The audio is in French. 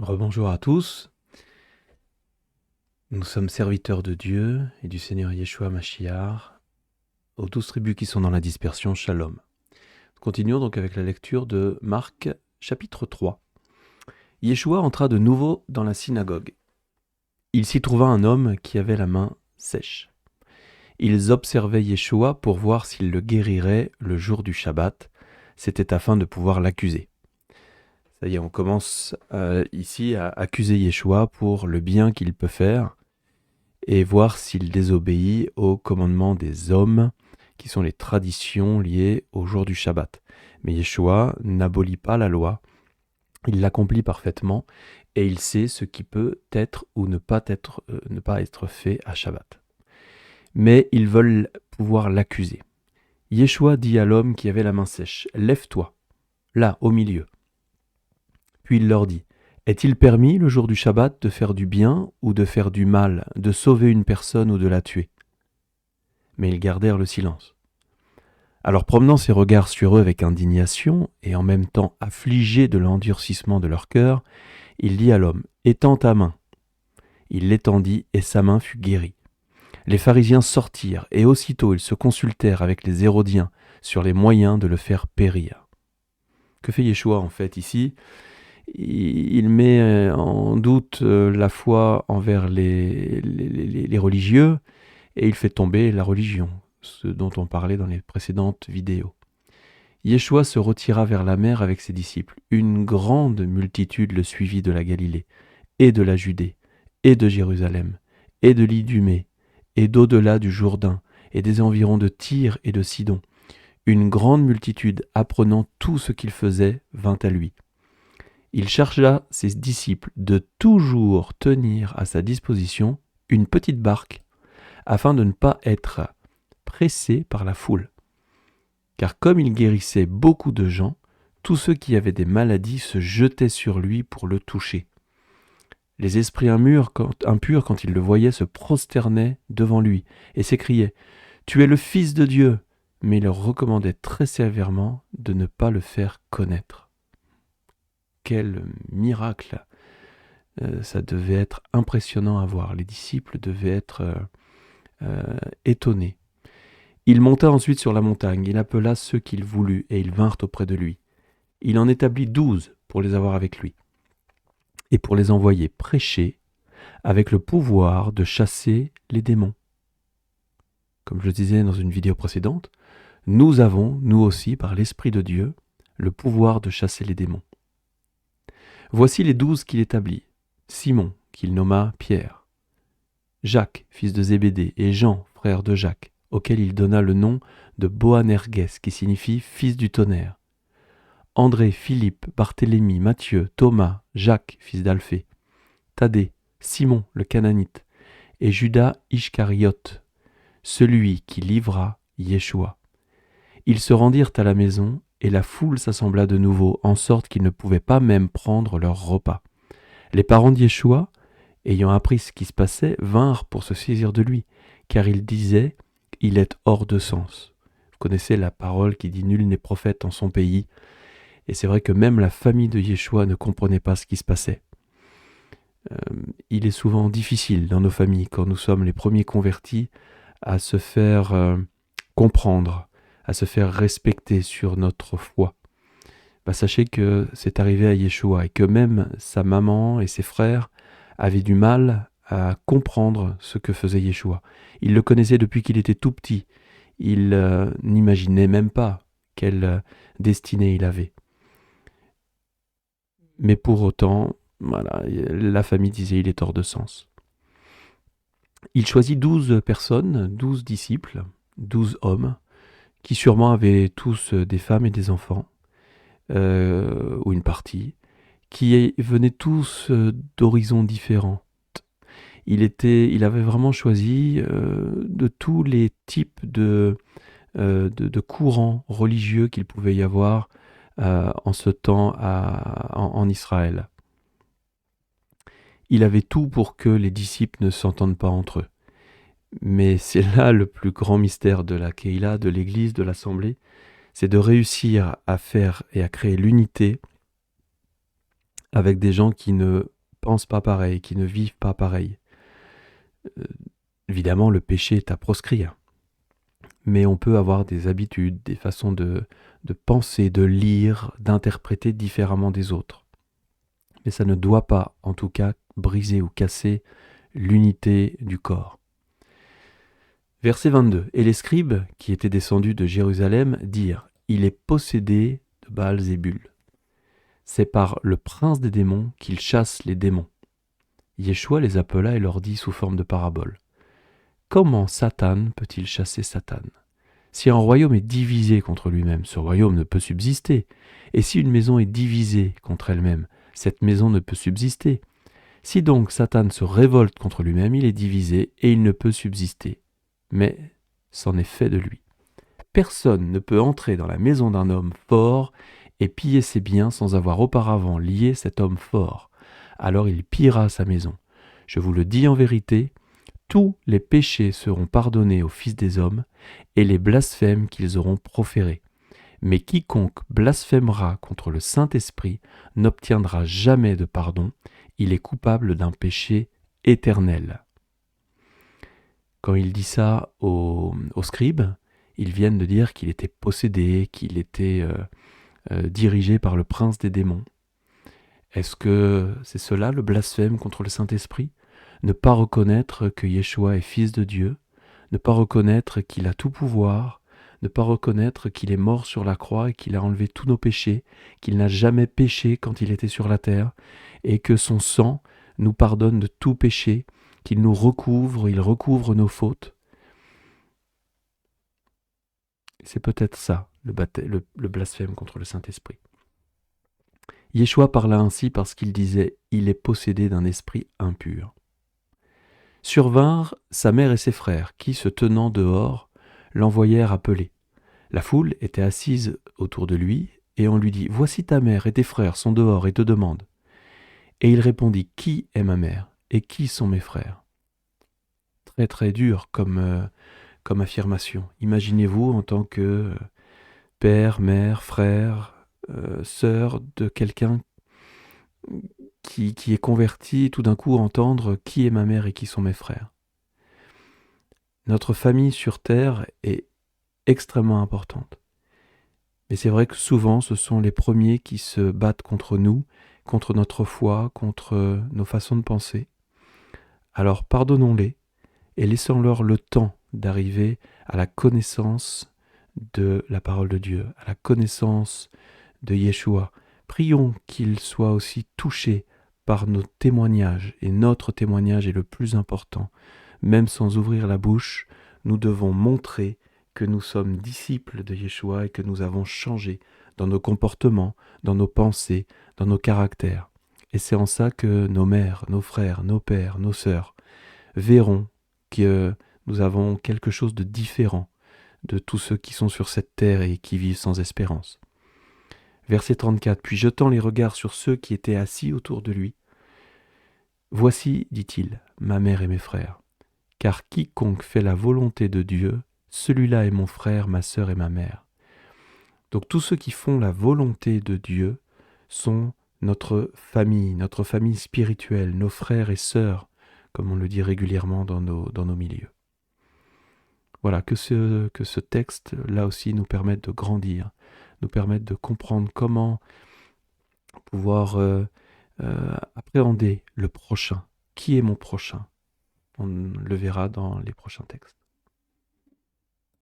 Rebonjour à tous. Nous sommes serviteurs de Dieu et du Seigneur Yeshua Mashiach, aux 12 tribus qui sont dans la dispersion, Shalom. Continuons donc avec la lecture de Marc, chapitre 3. Yeshua entra de nouveau dans la synagogue. Il s'y trouva un homme qui avait la main sèche. Ils observaient Yeshua pour voir s'il le guérirait le jour du Shabbat. C'était afin de pouvoir l'accuser. Ça y est, on commence ici à accuser Yeshua pour le bien qu'il peut faire et voir s'il désobéit aux commandements des hommes, qui sont les traditions liées au jour du Shabbat. Mais Yeshua n'abolit pas la loi, il l'accomplit parfaitement, et il sait ce qui peut être ou ne pas être fait à Shabbat. Mais ils veulent pouvoir l'accuser. Yeshua dit à l'homme qui avait la main sèche, « Lève-toi, là, au milieu. » Puis il leur dit, « Est-il permis le jour du Shabbat de faire du bien ou de faire du mal, de sauver une personne ou de la tuer ?» Mais ils gardèrent le silence. Alors promenant ses regards sur eux avec indignation et en même temps affligé de l'endurcissement de leur cœur, il dit à l'homme, « Étends ta main. » Il l'étendit et sa main fut guérie. Les pharisiens sortirent et aussitôt ils se consultèrent avec les Hérodiens sur les moyens de le faire périr. Que fait Yeshua en fait ici ? Il met en doute la foi envers les religieux et il fait tomber la religion, ce dont on parlait dans les précédentes vidéos. Yeshua se retira vers la mer avec ses disciples. Une grande multitude le suivit de la Galilée, et de la Judée, et de Jérusalem, et de l'Idumée, et d'au-delà du Jourdain, et des environs de Tyr et de Sidon. Une grande multitude, apprenant tout ce qu'il faisait, vint à lui. Il chargea ses disciples de toujours tenir à sa disposition une petite barque, afin de ne pas être pressés par la foule. Car comme il guérissait beaucoup de gens, tous ceux qui avaient des maladies se jetaient sur lui pour le toucher. Les esprits impurs, quand ils le voyaient, se prosternaient devant lui et s'écriaient « Tu es le Fils de Dieu !» Mais il leur recommandait très sévèrement de ne pas le faire connaître. Quel miracle! Ça devait être impressionnant à voir. Les disciples devaient être étonnés. Il monta ensuite sur la montagne, il appela ceux qu'il voulut, et ils vinrent auprès de lui. Il en établit 12 pour les avoir avec lui, et pour les envoyer prêcher avec le pouvoir de chasser les démons. Comme je le disais dans une vidéo précédente, nous avons, nous aussi, par l'Esprit de Dieu, le pouvoir de chasser les démons. Voici les 12 qu'il établit. Simon, qu'il nomma Pierre, Jacques, fils de Zébédée, et Jean, frère de Jacques, auquel il donna le nom de Boanerges, qui signifie fils du tonnerre. André, Philippe, Barthélemy, Matthieu, Thomas, Jacques, fils d'Alphée, Thaddée, Simon le Cananite, et Judas Iscariote, celui qui livra Yeshua. Ils se rendirent à la maison, et la foule s'assembla de nouveau, en sorte qu'ils ne pouvaient pas même prendre leur repas. Les parents d'Yeshua, ayant appris ce qui se passait, vinrent pour se saisir de lui, car ils disaient « Il est hors de sens ». Vous connaissez la parole qui dit « Nul n'est prophète en son pays ». Et c'est vrai que même la famille de Yeshua ne comprenait pas ce qui se passait. Il est souvent difficile dans nos familles, quand nous sommes les premiers convertis, à se faire comprendre, à se faire respecter sur notre foi. Sachez que c'est arrivé à Yeshua et que même sa maman et ses frères avaient du mal à comprendre ce que faisait Yeshua. Il le connaissait depuis qu'il était tout petit. Il n'imaginait même pas quelle destinée il avait. Mais pour autant, voilà, la famille disait il est hors de sens. Il choisit 12 personnes, 12 disciples, 12 hommes, qui sûrement avaient tous des femmes et des enfants, ou une partie, qui venaient tous d'horizons différents. Il avait vraiment choisi de tous les types de courants religieux qu'il pouvait y avoir en ce temps en Israël. Il avait tout pour que les disciples ne s'entendent pas entre eux. Mais c'est là le plus grand mystère de la Keïla, de l'Église, de l'Assemblée, c'est de réussir à faire et à créer l'unité avec des gens qui ne pensent pas pareil, qui ne vivent pas pareil. Euh, Évidemment, le péché est à proscrire, mais on peut avoir des habitudes, des façons de penser, de lire, d'interpréter différemment des autres. Mais ça ne doit pas, en tout cas, briser ou casser l'unité du corps. Verset 22. Et les scribes, qui étaient descendus de Jérusalem, dirent: Il est possédé de Baal-Zébul. C'est par le prince des démons qu'il chasse les démons. Yeshua les appela et leur dit sous forme de parabole: Comment Satan peut-il chasser Satan? Si un royaume est divisé contre lui-même, ce royaume ne peut subsister. Et si une maison est divisée contre elle-même, cette maison ne peut subsister. Si donc Satan se révolte contre lui-même, il est divisé et il ne peut subsister. Mais c'en est fait de lui. Personne ne peut entrer dans la maison d'un homme fort et piller ses biens sans avoir auparavant lié cet homme fort. Alors il pillera sa maison. Je vous le dis en vérité, tous les péchés seront pardonnés aux fils des hommes et les blasphèmes qu'ils auront proférés. Mais quiconque blasphémera contre le Saint-Esprit n'obtiendra jamais de pardon, il est coupable d'un péché éternel. Quand il dit ça aux scribes, ils viennent de dire qu'il était possédé, qu'il était dirigé par le prince des démons. Est-ce que c'est cela le blasphème contre le Saint-Esprit? Ne pas reconnaître que Yeshua est fils de Dieu, ne pas reconnaître qu'il a tout pouvoir, ne pas reconnaître qu'il est mort sur la croix et qu'il a enlevé tous nos péchés, qu'il n'a jamais péché quand il était sur la terre, et que son sang nous pardonne de tout péché, qu'il nous recouvre, il recouvre nos fautes. C'est peut-être ça, le blasphème contre le Saint-Esprit. Yeshua parla ainsi parce qu'il disait « Il est possédé d'un esprit impur ». Survinrent sa mère et ses frères, qui, se tenant dehors, l'envoyèrent appeler. La foule était assise autour de lui, et on lui dit « Voici ta mère et tes frères sont dehors et te demandent. » Et il répondit « Qui est ma mère et qui sont mes frères ?» Très très dur comme affirmation. Imaginez-vous en tant que père, mère, frère, sœur de quelqu'un qui est converti, tout d'un coup entendre qui est ma mère et qui sont mes frères. Notre famille sur terre est extrêmement importante. Mais c'est vrai que souvent ce sont les premiers qui se battent contre nous, contre notre foi, contre nos façons de penser. Alors pardonnons-les et laissons-leur le temps d'arriver à la connaissance de la parole de Dieu, à la connaissance de Yeshua. Prions qu'ils soient aussi touchés par nos témoignages, et notre témoignage est le plus important. Même sans ouvrir la bouche, nous devons montrer que nous sommes disciples de Yeshua et que nous avons changé dans nos comportements, dans nos pensées, dans nos caractères. Et c'est en ça que nos mères, nos frères, nos pères, nos sœurs verront que nous avons quelque chose de différent de tous ceux qui sont sur cette terre et qui vivent sans espérance. Verset 34. Puis jetant les regards sur ceux qui étaient assis autour de lui, « Voici, dit-il, ma mère et mes frères, car quiconque fait la volonté de Dieu, celui-là est mon frère, ma sœur et ma mère. » Donc tous ceux qui font la volonté de Dieu sont notre famille spirituelle, nos frères et sœurs, comme on le dit régulièrement dans nos milieux. Voilà, que ce texte, là aussi, nous permette de grandir, nous permette de comprendre comment pouvoir appréhender le prochain. Qui est mon prochain? On le verra dans les prochains textes.